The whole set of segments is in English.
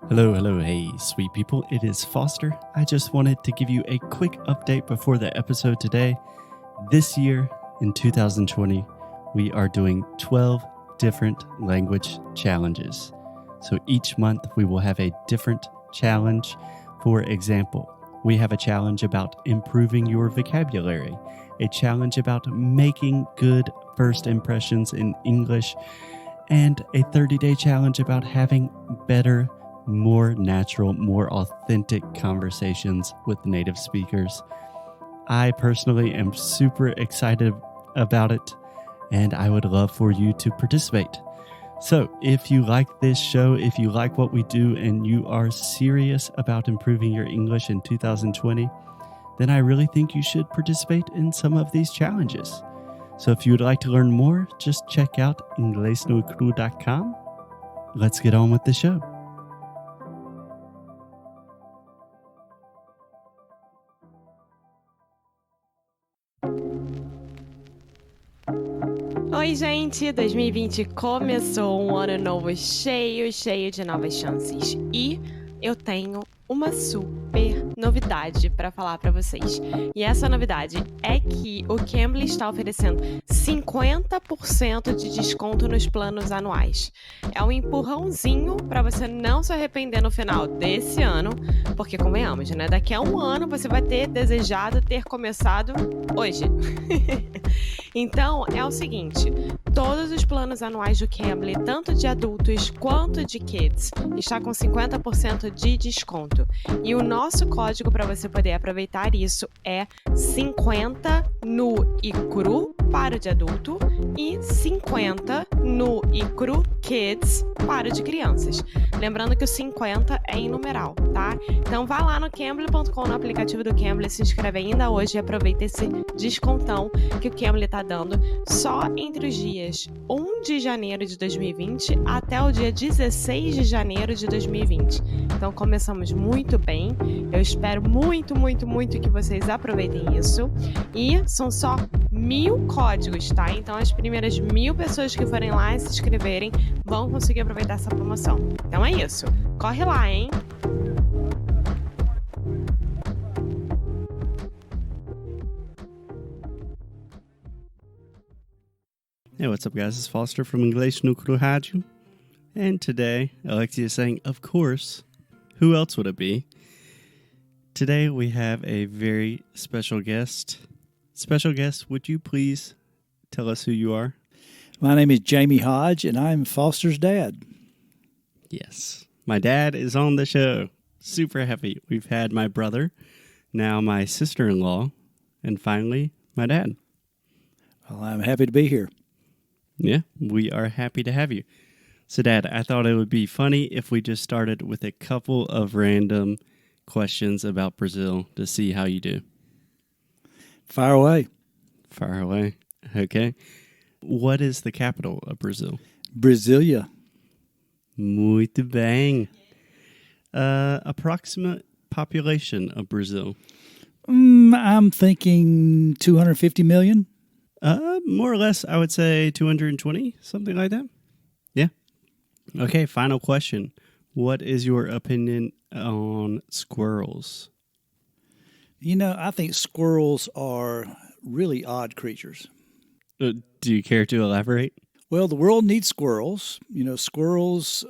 Hello, hey, sweet people. It is Foster. I just wanted to give you a quick update before the episode today. This year, in 2020, we are doing 12 different language challenges. So each month we will have a different challenge. For example, we have a challenge about improving your vocabulary, a challenge about making good first impressions in English, and a 30-day challenge about having better, more natural, more authentic conversations with native speakers. I personally am super excited about it, and I would love for you to participate. So if you like this show, if you like what we do, and you are serious about improving your English in 2020, then I really think you should participate in some of these challenges. So if you would like to learn more, just check out inglesnocru.com. Let's get on with the show. Oi, gente! 2020 começou, um ano novo cheio de novas chances. E eu tenho uma super novidade para falar para vocês. E essa novidade é que o Cambly está oferecendo 50% de desconto nos planos anuais. É um empurrãozinho para você não se arrepender no final desse ano, porque convenhamos, né? Daqui a um ano você vai ter desejado ter começado hoje. Então, é o seguinte, todos os planos anuais do Cambly, tanto de adultos quanto de kids, está com 50% de desconto. E o nosso código para você poder aproveitar isso é 50 nu e cru para o de adulto e 50 nu e cru kids para o de crianças. Lembrando que o 50 é em numeral, tá? Então vá lá no Cambly.com, no aplicativo do Cambly, se inscreve ainda hoje e aproveita esse descontão que o Cambly está dando só entre os dias 1 de janeiro de 2020 até o dia 16 de janeiro de 2020. Então começamos muito bem, eu espero muito que vocês aproveitem isso. E são só 1000 códigos, tá? Então as primeiras 1000 pessoas que forem lá e se inscreverem vão conseguir aproveitar essa promoção. Então é isso, corre lá, hein? Hey, what's up, guys? It's Foster from Inglês no Rádio. And today, Alexia is saying, of course, who else would it be? Today, we have a very special guest. Special guest, would you please tell us who you are? My name is Jamie Hodge, and I'm Foster's dad. Yes, my dad is on the show. Super happy. We've had my brother, now my sister-in-law, and finally, my dad. Well, I'm happy to be here. Yeah, we are happy to have you. So, Dad, I thought it would be funny if we just started with a couple of random questions about Brazil to see how you do. Fire away. Far away. Okay. What is the capital of Brazil? Brasilia. Muito bem. Approximate population of Brazil? I'm thinking 250 million. More or less, I would say 220, something like that. Yeah. Okay, final question. What is your opinion on squirrels? You know, I think squirrels are really odd creatures. Do you care to elaborate? Well, the world needs squirrels. You know, squirrels,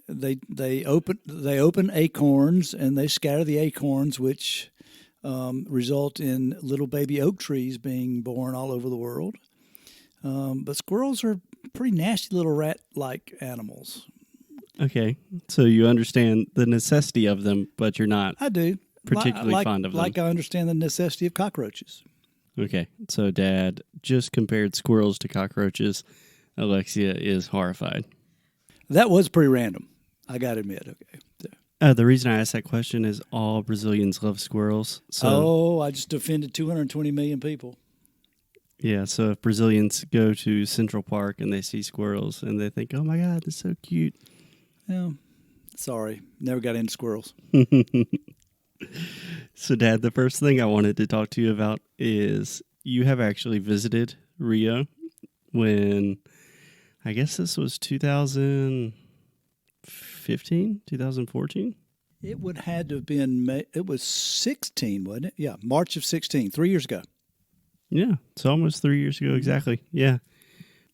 they open acorns and they scatter the acorns, which result in little baby oak trees being born all over the world. But squirrels are pretty nasty little rat-like animals. Okay, so you understand the necessity of them, but you're not I do. particularly fond of them. Like I understand the necessity of cockroaches. Okay, so Dad just compared squirrels to cockroaches. Alexia is horrified. That was pretty random, I got to admit. Okay. The reason I asked that question is all Brazilians love squirrels. So, I just offended 220 million people. Yeah, so if Brazilians go to Central Park and they see squirrels and they think, oh my God, that's so cute. Yeah, sorry, never got into squirrels. So, Dad, the first thing I wanted to talk to you about is you have actually visited Rio when, I guess this was 2015 2015, 2014? It would had to have been, it was 16, wasn't it? Yeah, March of 16, 3 years ago. Yeah, it's almost 3 years ago exactly. Yeah.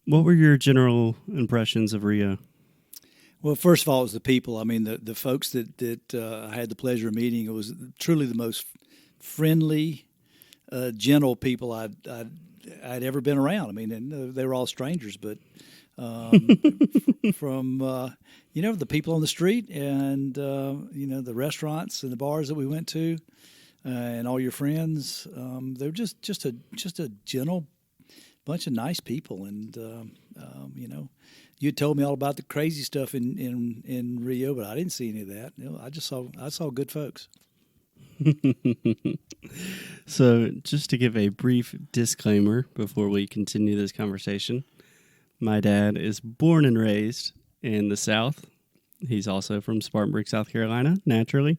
What were your general impressions of Rio? Well, first of all, it was the people. I mean, the folks that I had the pleasure of meeting, it was truly the most friendly, gentle people I'd ever been around. I mean, and they were all strangers, but from the people on the street and the restaurants and the bars that we went to, and all your friends, they were just a gentle bunch of nice people, and you told me all about the crazy stuff in Rio, but I didn't see any of that. I saw good folks. So, just to give a brief disclaimer before we continue this conversation, my dad is born and raised in the South. He's also from Spartanburg, South Carolina, naturally.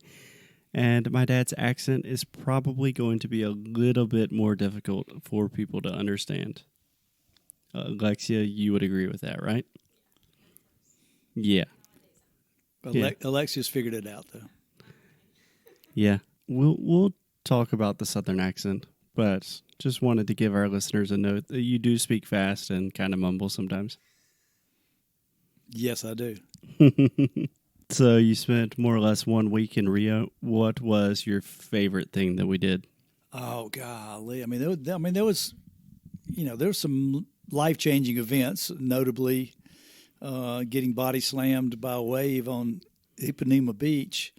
And my dad's accent is probably going to be a little bit more difficult for people to understand. Alexia, you would agree with that, right? Yeah. Alexia's figured it out, though. Yeah. We'll talk about the Southern accent, but just wanted to give our listeners a note that you do speak fast and kind of mumble sometimes. Yes, I do. So you spent more or less 1 week in Rio. What was your favorite thing that we did? Oh, golly. I mean, there was some life-changing events, notably getting body slammed by a wave on Ipanema Beach.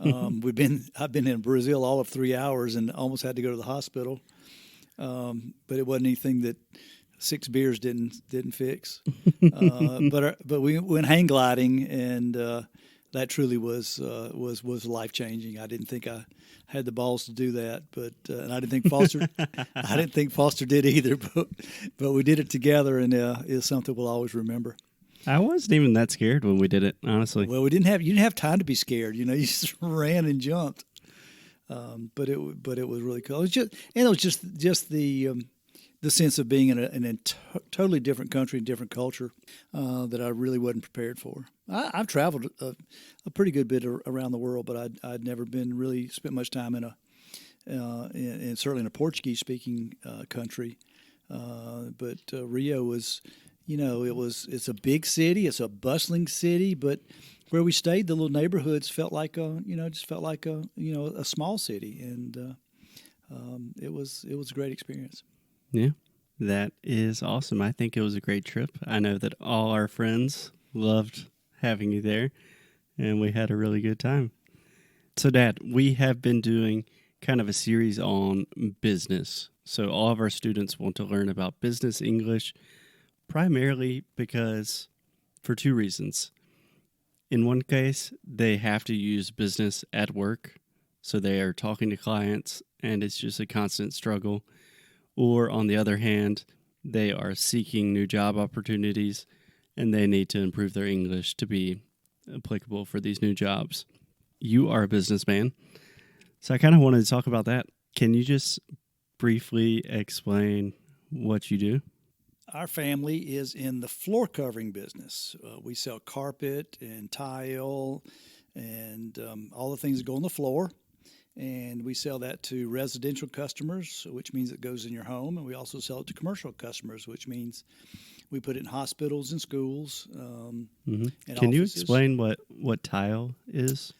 I've been in Brazil all of 3 hours and almost had to go to the hospital. But it wasn't anything that 6 beers didn't fix. But we went hang gliding, and that truly was life changing. I didn't think I had the balls to do that, but and I didn't think Foster did either. But we did it together, and it's something we'll always remember. I wasn't even that scared when we did it, honestly. Well, you didn't have time to be scared. You just ran and jumped. But it was really cool. It was just the sense of being in a totally different country and different culture that I really wasn't prepared for. I've traveled a pretty good bit around the world, but I'd never really spent much time in certainly in a Portuguese speaking country. But Rio was. It's a big city. It's a bustling city, but where we stayed, the little neighborhoods felt like a small city, and it was a great experience. Yeah, that is awesome. I think it was a great trip. I know that all our friends loved having you there, and we had a really good time. So, Dad, we have been doing kind of a series on business. So all of our students want to learn about business English, primarily because for two reasons. In one case, they have to use business at work, so they are talking to clients, and it's just a constant struggle. Or on the other hand, they are seeking new job opportunities, and they need to improve their English to be applicable for these new jobs. You are a businessman, so I kind of wanted to talk about that. Can you just briefly explain what you do? Our family is in the floor covering business. We sell carpet and tile and all the things that go on the floor. And we sell that to residential customers, which means it goes in your home. And we also sell it to commercial customers, which means we put it in hospitals and schools. And Can you explain what tile is?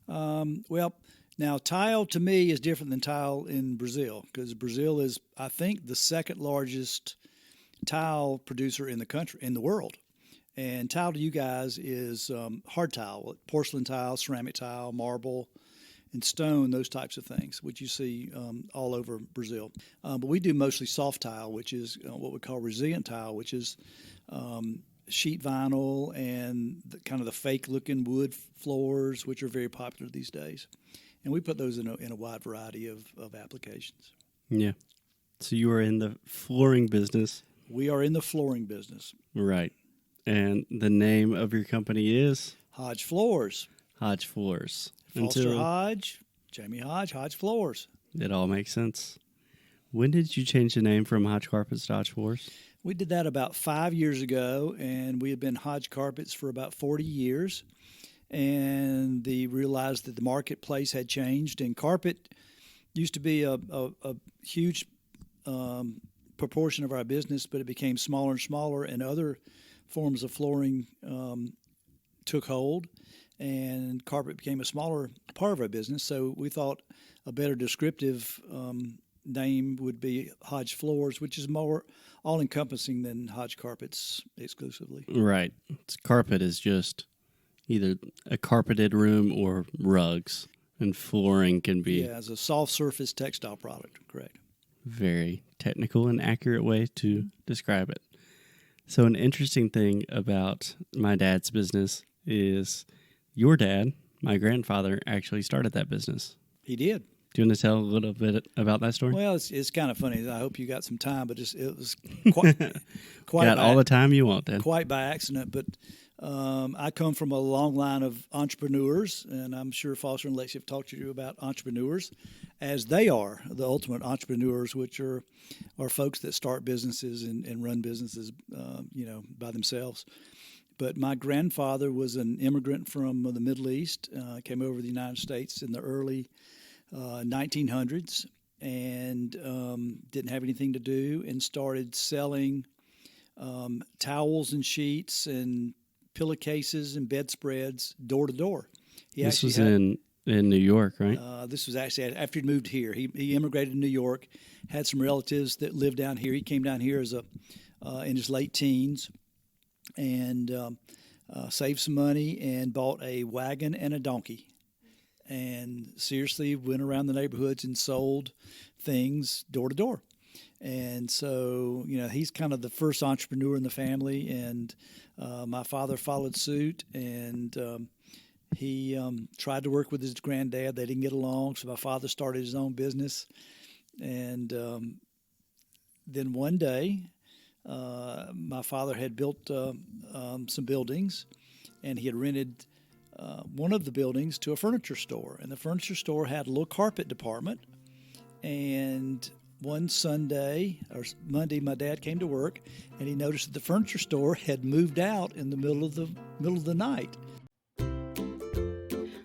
Well, now tile to me is different than tile in Brazil, because Brazil is, I think, the second largest tile producer in the world. And tile to you guys is hard tile, porcelain tile, ceramic tile, marble, and stone, those types of things, which you see all over Brazil. But we do mostly soft tile, which is what we call resilient tile, which is sheet vinyl and kind of the fake-looking wood floors, which are very popular these days. And we put those in a wide variety of applications. Yeah. So you are in the flooring business. We are in the flooring business. Right. And the name of your company is? Hodge Floors. Hodge Floors. Foster Hodge, Jamie Hodge, Hodge Floors. It all makes sense. When did you change the name from Hodge Carpets to Hodge Floors? We did that about 5 years ago, and we had been Hodge Carpets for about 40 years. and they realized that the marketplace had changed, and carpet used to be a huge proportion of our business, but it became smaller and smaller, and other forms of flooring took hold, and carpet became a smaller part of our business. So we thought a better descriptive name would be Hodge Floors, which is more all-encompassing than Hodge Carpets exclusively. Right. Carpet is just either a carpeted room or rugs, and flooring can be... Yeah, it's a soft surface textile product, correct. Very technical and accurate way to describe it. So an interesting thing about my dad's business is your dad, my grandfather, actually started that business. He did. Do you want to tell a little bit about that story? Well, it's kind of funny. I hope you got some time, but it was quite got all the time you want, Dad. Quite by accident, but I come from a long line of entrepreneurs, and I'm sure Foster and Lexi have talked to you about entrepreneurs, as they are the ultimate entrepreneurs, which are folks that start businesses and run businesses, by themselves. But my grandfather was an immigrant from the Middle East, came over to the United States in the early 1900s, and didn't have anything to do, and started selling towels and sheets and pillowcases and bedspreads door to door. This was in New York, right? This was actually after he moved here. He immigrated to New York, had some relatives that lived down here. He came down here as in his late teens, and saved some money and bought a wagon and a donkey, and seriously went around the neighborhoods and sold things door to door. And so, he's kind of the first entrepreneur in the family, and my father followed suit, and he tried to work with his granddad. They didn't get along, so my father started his own business. And then one day, my father had built some buildings, and he had rented one of the buildings to a furniture store. And the furniture store had a little carpet department. And one Sunday or Monday, my dad came to work, and he noticed that the furniture store had moved out in the middle of the night.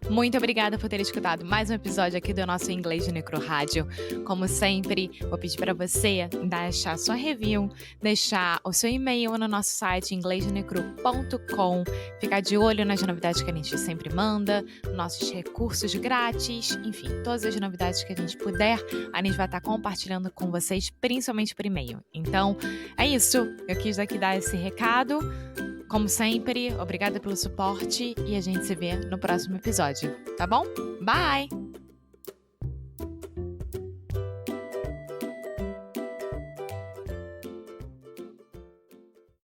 Muito obrigada por ter escutado mais um episódio aqui do nosso Inglês de Necro Rádio. Como sempre, vou pedir para você deixar sua review, deixar o seu e-mail no nosso site inglêsdenecro.com, ficar de olho nas novidades que a gente sempre manda, nossos recursos grátis, enfim, todas as novidades que a gente puder, a gente vai estar compartilhando com vocês, principalmente por e-mail. Então, é isso. Eu quis aqui dar esse recado. Como sempre, obrigada pelo suporte e a gente se vê no próximo episódio, tá bom? Bye!